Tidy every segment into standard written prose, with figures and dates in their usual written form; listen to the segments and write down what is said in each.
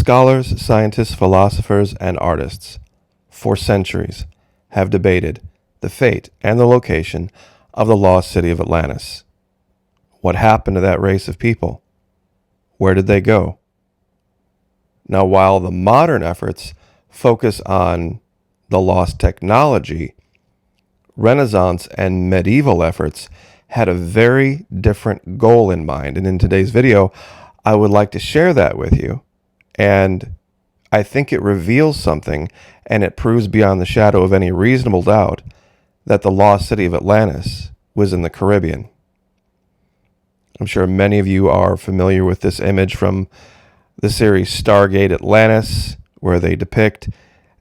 Scholars, scientists, philosophers, and artists for centuries have debated the fate and the location of the lost city of Atlantis. What happened to that race of people? Where did they go? Now, while the modern efforts focus on the lost technology, Renaissance and medieval efforts had a very different goal in mind. And in today's video, I would like to share that with you. And I think it reveals something, and it proves beyond the shadow of any reasonable doubt that the lost city of Atlantis was in the Caribbean. I'm sure many of you are familiar with this image from the series Stargate Atlantis, where they depict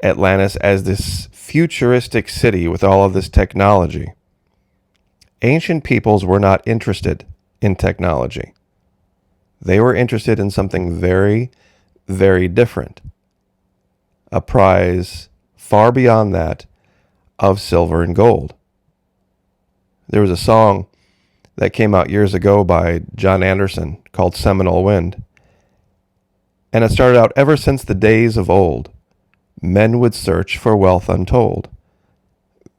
Atlantis as this futuristic city with all of this technology. Ancient peoples were not interested in technology. They were interested in something very, very different. A prize far beyond that of silver and gold. There was a song that came out years ago by John Anderson called Seminole Wind. And it started out, ever since the days of old, men would search for wealth untold.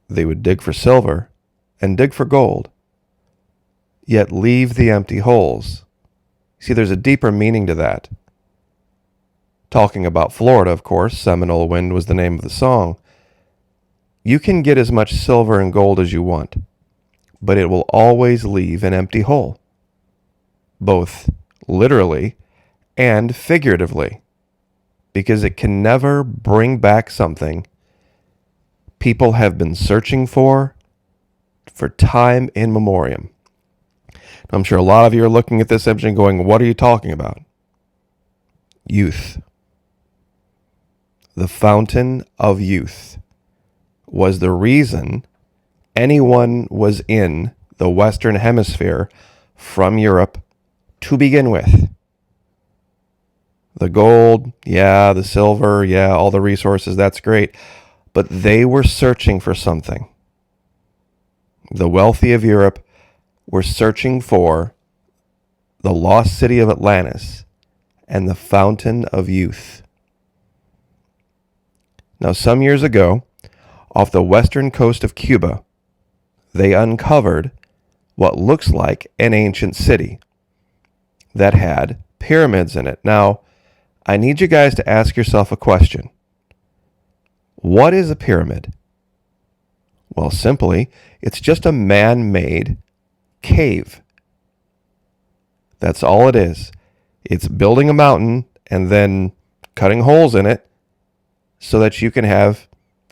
They would dig for silver and dig for gold, yet leave the empty holes. See, there's a deeper meaning to that. Talking about Florida, of course, Seminole Wind was the name of the song. You can get as much silver and gold as you want, but it will always leave an empty hole, both literally and figuratively, because it can never bring back something people have been searching for time in memoriam. I'm sure a lot of you are looking at this image and going, what are you talking about? Youth. The fountain of youth was the reason anyone was in the Western Hemisphere from Europe to begin with. The gold, yeah, the silver, yeah, all the resources, that's great. But they were searching for something. The wealthy of Europe were searching for the lost city of Atlantis and the fountain of youth. Now, some years ago, off the western coast of Cuba, they uncovered what looks like an ancient city that had pyramids in it. Now, I need you guys to ask yourself a question. What is a pyramid? Well, simply, it's just a man-made cave. That's all it is. It's building a mountain and then cutting holes in it so that you can have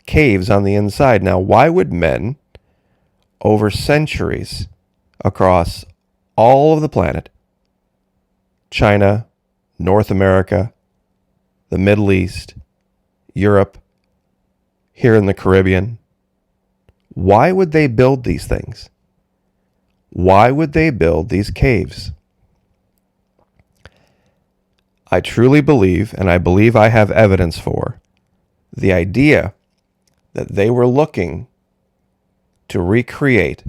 caves on the inside. Now, why would men, over centuries, across all of the planet, China, North America, the Middle East, Europe, here in the Caribbean, why would they build these things? Why would they build these caves? I truly believe, and I believe I have evidence for, the idea that they were looking to recreate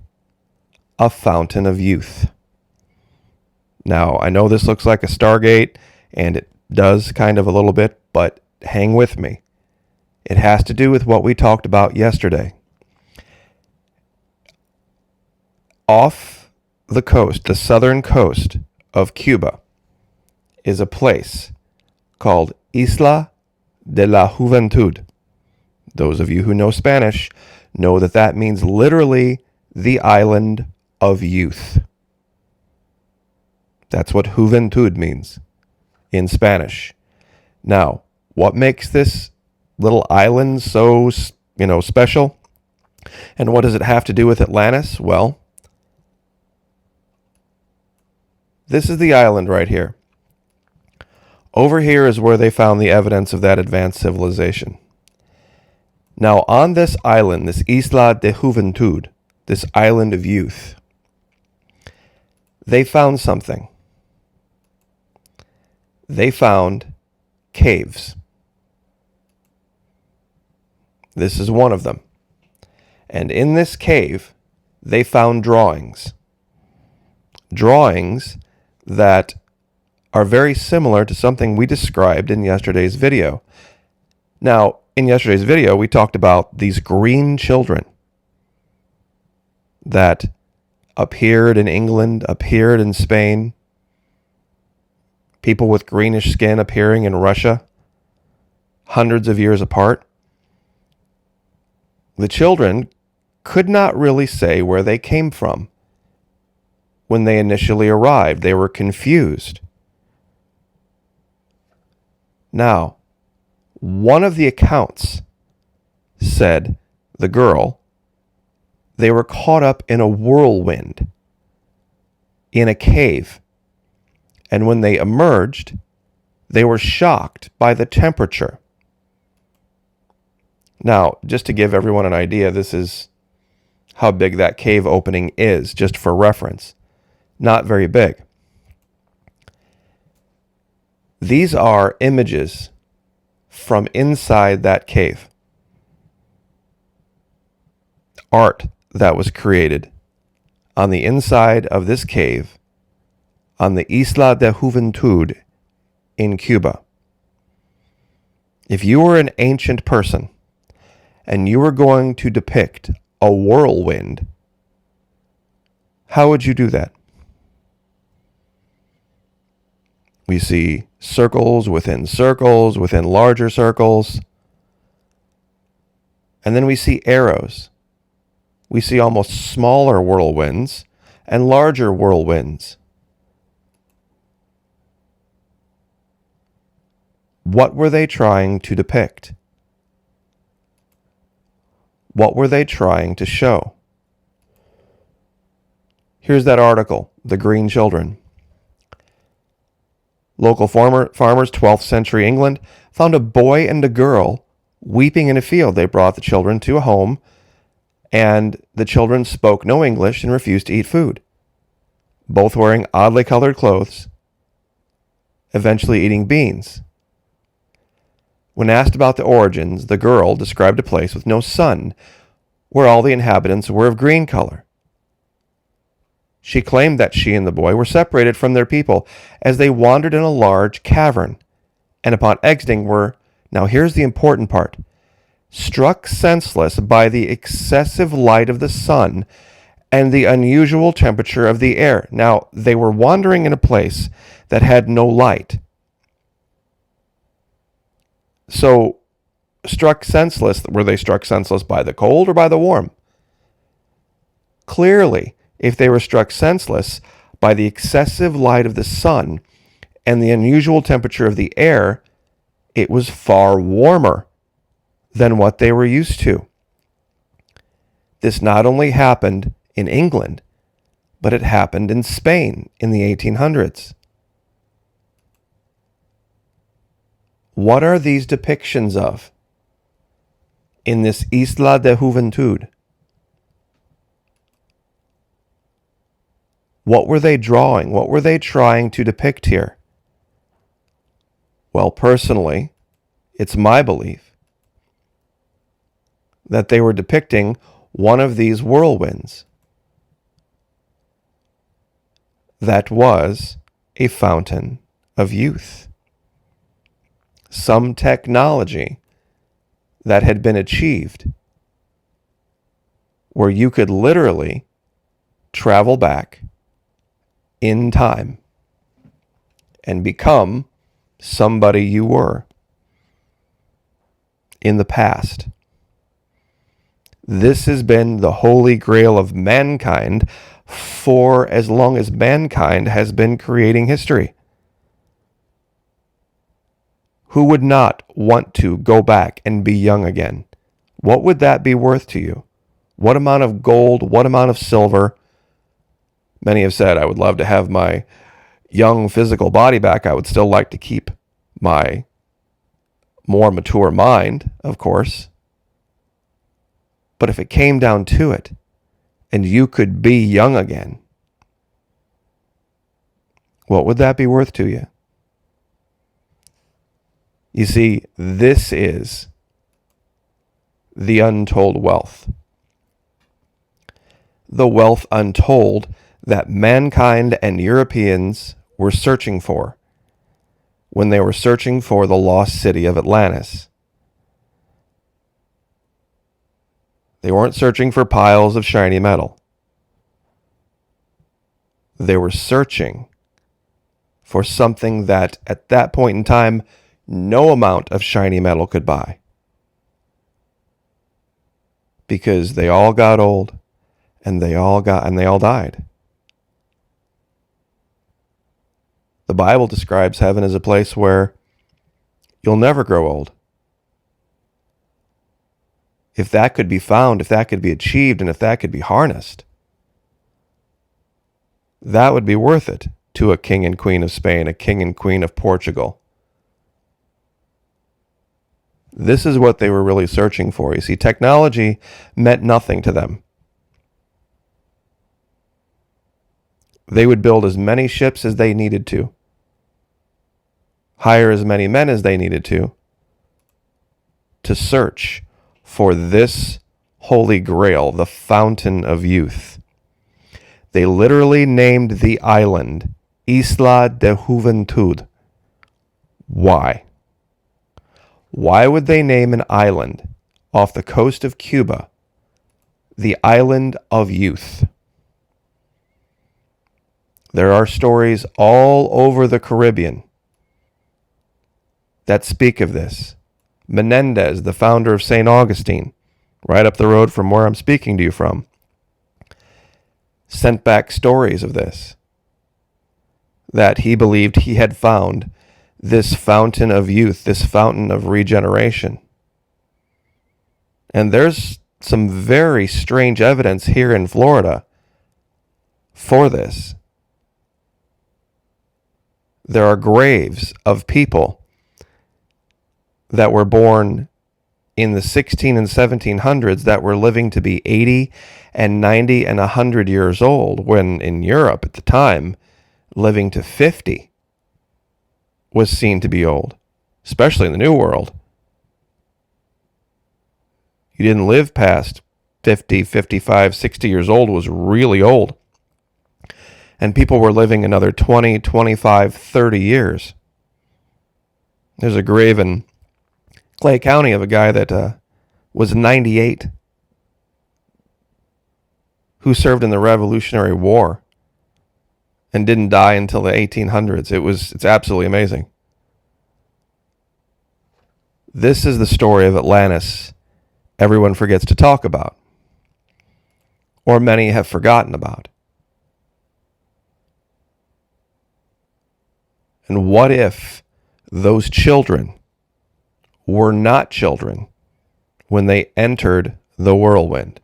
a fountain of youth. Now, I know this looks like a Stargate, and it does kind of a little bit, but hang with me. It has to do with what we talked about yesterday. Off the coast, the southern coast of Cuba, is a place called Isla de la Juventud. Those of you who know Spanish know that that means literally the island of youth. That's what Juventud means in Spanish. Now, what makes this little island so, special? And what does it have to do with Atlantis? Well, this is the island right here. Over here is where they found the evidence of that advanced civilization. Now, on this island, this Isla de Juventud, this island of youth, they found something. They found caves. This is one of them. And in this cave, they found drawings. Drawings that are very similar to something we described in yesterday's video. Now, in yesterday's video, we talked about these green children that appeared in England, appeared in Spain, people with greenish skin appearing in Russia, hundreds of years apart. The children could not really say where they came from. When they initially arrived, they were confused. Now, one of the accounts said the girl, they were caught up in a whirlwind in a cave. And when they emerged, they were shocked by the temperature. Now, just to give everyone an idea, this is how big that cave opening is, just for reference. Not very big. These are images from inside that cave. Art that was created on the inside of this cave on the Isla de Juventud in Cuba. If you were an ancient person and you were going to depict a whirlwind, how would you do that? We see circles within larger circles. And then we see arrows. We see almost smaller whirlwinds and larger whirlwinds. What were they trying to depict? What were they trying to show? Here's that article, The Green Children. Local farmers, 12th century England, found a boy and a girl weeping in a field. They brought the children to a home, and the children spoke no English and refused to eat food, both wearing oddly colored clothes, eventually eating beans. When asked about the origins, the girl described a place with no sun, where all the inhabitants were of green color. She claimed that she and the boy were separated from their people as they wandered in a large cavern, and upon exiting were, now here's the important part, struck senseless by the excessive light of the sun and the unusual temperature of the air. Now, they were wandering in a place that had no light. So, were they struck senseless by the cold or by the warm? Clearly, if they were struck senseless by the excessive light of the sun and the unusual temperature of the air, it was far warmer than what they were used to. This not only happened in England, but it happened in Spain in the 1800s. What are these depictions of in this Isla de Juventud? What were they drawing? What were they trying to depict here? Well, personally, it's my belief that they were depicting one of these whirlwinds that was a fountain of youth. Some technology that had been achieved where you could literally travel back in time and become somebody you were in the past. This has been the holy grail of mankind for as long as mankind has been creating history. Who would not want to go back and be young again? What would that be worth to you? What amount of gold? What amount of silver? Many have said, I would love to have my young physical body back. I would still like to keep my more mature mind, of course. But if it came down to it, and you could be young again, what would that be worth to you? You see, this is the untold wealth. The wealth untold that mankind and Europeans were searching for when they were searching for the lost city of Atlantis. They weren't searching for piles of shiny metal. They were searching for something that, at that point in time, no amount of shiny metal could buy. Because they all got old, and they all died. The Bible describes heaven as a place where you'll never grow old. If that could be found, if that could be achieved, and if that could be harnessed, that would be worth it to a king and queen of Spain, a king and queen of Portugal. This is what they were really searching for. You see, technology meant nothing to them. They would build as many ships as they needed to, hire as many men as they needed to search for this holy grail, the fountain of youth. They literally named the island Isla de Juventud. Why? Why would they name an island off the coast of Cuba the island of youth? There are stories all over the Caribbean that speak of this. Menendez, the founder of St. Augustine, right up the road from where I'm speaking to you from, sent back stories of this, that he believed he had found this fountain of youth, this fountain of regeneration. And there's some very strange evidence here in Florida for this. There are graves of people that were born in the 16 and 1700s that were living to be 80 and 90 and 100 years old, when in Europe at the time, living to 50 was seen to be old, especially in the New World. You didn't live past 50, 55, 60 years old was really old. And people were living another 20, 25, 30 years. There's a grave in Clay County of a guy that was 98 who served in the Revolutionary War and didn't die until the 1800s. It's absolutely amazing. This is the story of Atlantis everyone forgets to talk about, or many have forgotten about. And what if those children were not children when they entered the whirlwind?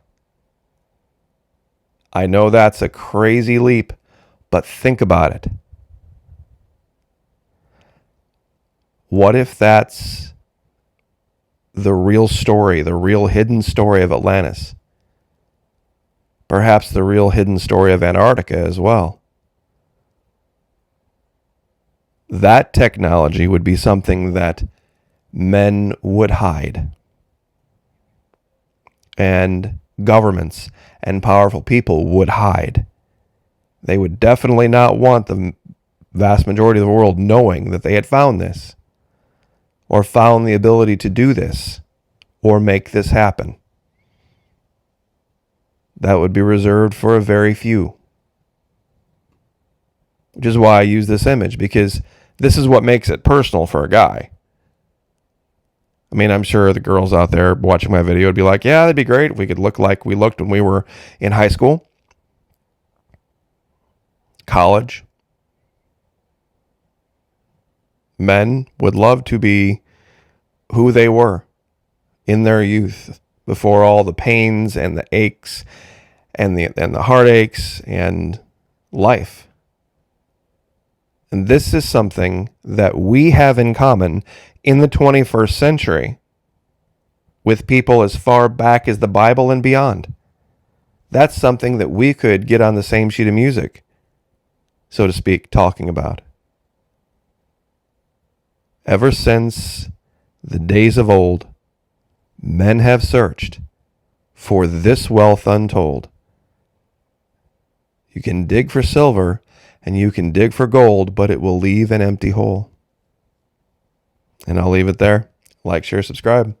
I know that's a crazy leap, but think about it. What if that's the real story, the real hidden story of Atlantis? Perhaps the real hidden story of Antarctica as well. That technology would be something that men would hide. And governments and powerful people would hide. They would definitely not want the vast majority of the world knowing that they had found this, or found the ability to do this, or make this happen. That would be reserved for a very few. Which is why I use this image, because this is what makes it personal for a guy. I mean, I'm sure the girls out there watching my video would be like, yeah, that'd be great if we could look like we looked when we were in high school, college. Men would love to be who they were in their youth, before all the pains and the aches and the heartaches and life. And this is something that we have in common in the 21st century with people as far back as the Bible and beyond. That's something that we could get on the same sheet of music, so to speak, talking about. Ever since the days of old, men have searched for this wealth untold. You can dig for silver and you can dig for gold, but it will leave an empty hole. And I'll leave it there. Like, share, subscribe.